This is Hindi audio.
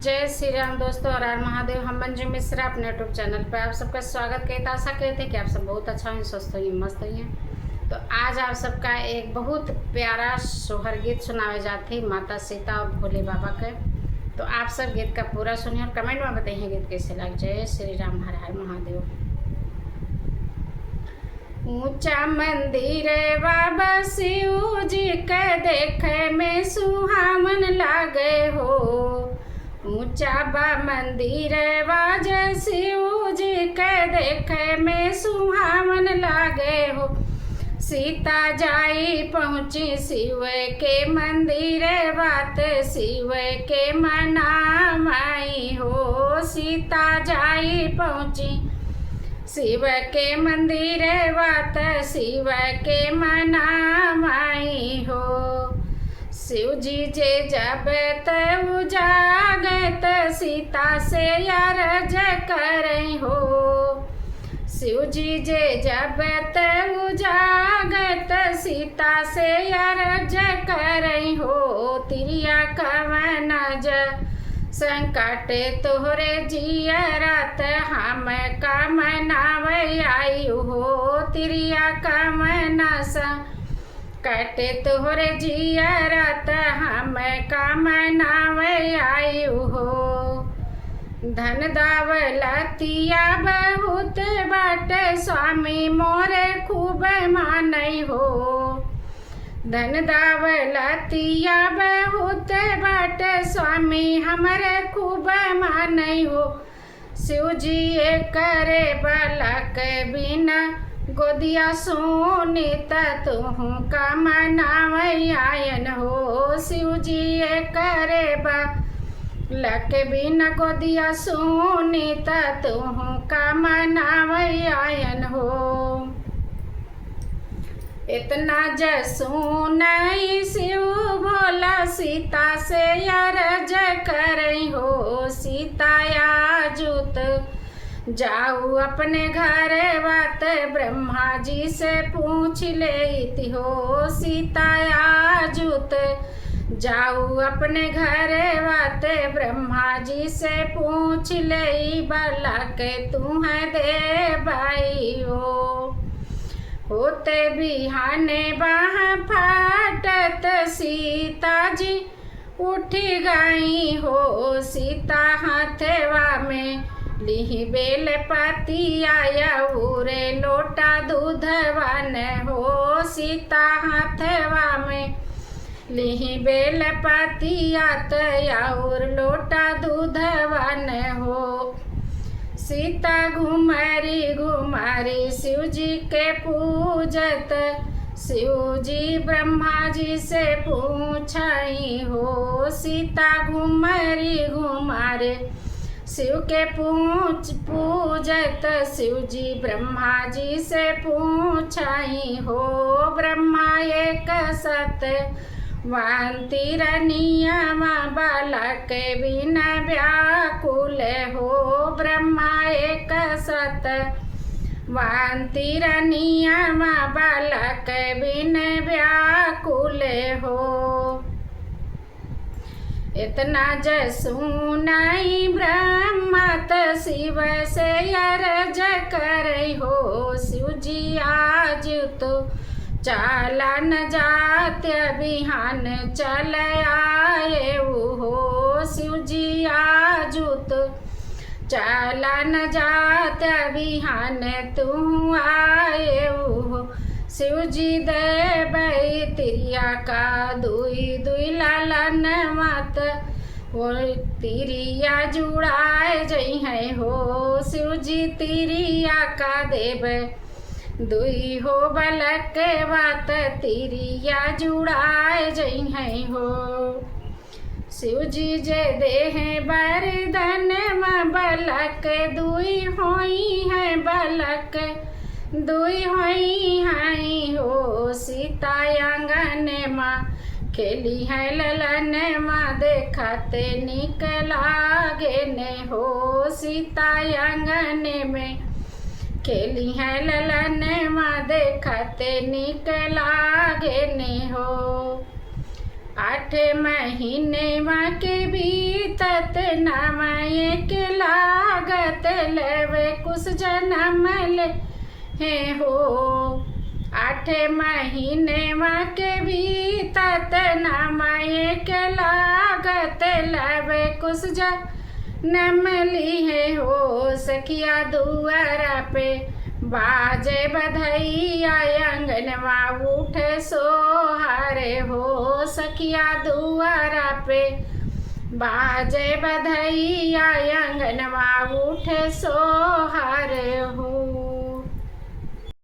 जय श्री राम दोस्तों और हर महादेव। हम मंजू मिश्रा अपने यूट्यूब चैनल पर आप सबका स्वागत करते। आशा करते कि आप सब बहुत अच्छा हों, स्वस्थ होइए, मस्त होइए। तो आज आप सबका एक बहुत प्यारा सोहर गीत सुनावे जाती माता सीता और भोले बाबा के। तो आप सब गीत का पूरा सुनिए और कमेंट में बताइए गीत कैसे लग। जय श्री राम, हर हर महादेव। ऊंचा मंदिर बाबा शिव जी के देखे में सुहावन लागे हो। ऊंचा बा मंदिर बाज शिव जी के देखे में सुहावन लागे हो। सीता जाई पहुँची शिव के मंदिर बात शिव के मनामाई हो। सीता जाई पहुँची शिव के मंदिर बात शिव के मनामाई हो। शिव जी जे जब उजागत सीता से अरज करई हो। शिव जी जे जब उजागत सीता से अरज करई हो। तिरिया कवन संकट तोहरे जियरत हम कामनाव आई हो। तिरिया कामना संकट तोहरे जियरत हम कामनाव आई हो। धन दौलतिया बहुत बाट स्वामी मोरे खूब मानई हो। धन दौलतिया बहुत बाट स्वामी हमरे खूब मानई हो। शिव जी करे बालक बिना गोदिया सोनित तुहू का मनाव आयन हो। शिव जी करे बालक बिना गोदिया सोनित तुहू का मनाव आयन हो। इतना जसू नहीं शिव भोला सीता से अरज करई हो। सीता आजुत जाऊ अपने घर बात ब्रह्मा जी से पूछ लेती हो। सीता आजुत जाऊ अपने घर बात ब्रह्मा जी से पूछ ले बाला के तू है दे भाई हो। होते बिहाने बाह फाटत सीता जी उठी गई हो। सीता हाथवा में लिही बेल पति आया उरे लोटा दूधवान हो। सीता हाथवा में लिही बेल पति आत और लोटा दूधवान हो। सीता घुमारी घुमारी शिव जी के पूजत शिव जी ब्रह्मा जी से पूछाई हो। सीता घुमारी घुमारे शिव के पूजत शिव जी ब्रह्मा जी से पूछाई हो। ब्रह्मा एक सत वांतिर नियम बालक बिना व्याकुल हो। ब्रह्मा एक सत वांतिर नियम बालक बिन व्याकुल हो। इतना जसू नहीं ब्रह्मत शिव से अरज करई हो। शिव जी आज तो चाला न जात्य बिहान चल आए हो। शिव जी आजुत चाला न जात्य बिहान तू आए हो। शिव जी देवई तिरिया का दुई दुई लालन मत वो तिरिया जुड़ाए जई है हो। शिव जी तिरिया का देव दुई हो बलक बात तिरिया जुड़ाए जई है हो। शिव जी जे देह बरदन बलक दुई होई है बलक दुई होई है हो। सीता आंगन माँ खेली है ललन माँ देखते निक लागे ने हो। सीता आंगन में खेली है ललन माँ देखते निक लागे ने हो। 8 महीने के बीतत नमय के लागत लेवे कुछ जन्म ले हे हो। 8 महीने के बीतत नमय के लागत लेवे कुछ जन्म ली है हो। सखिया दुआरा पे बाजे बधैया अंगनवा उठे सोहारे हो। सखिया दुआरा पे बाजे बधैया अंगनवा उठे सोहारे हो।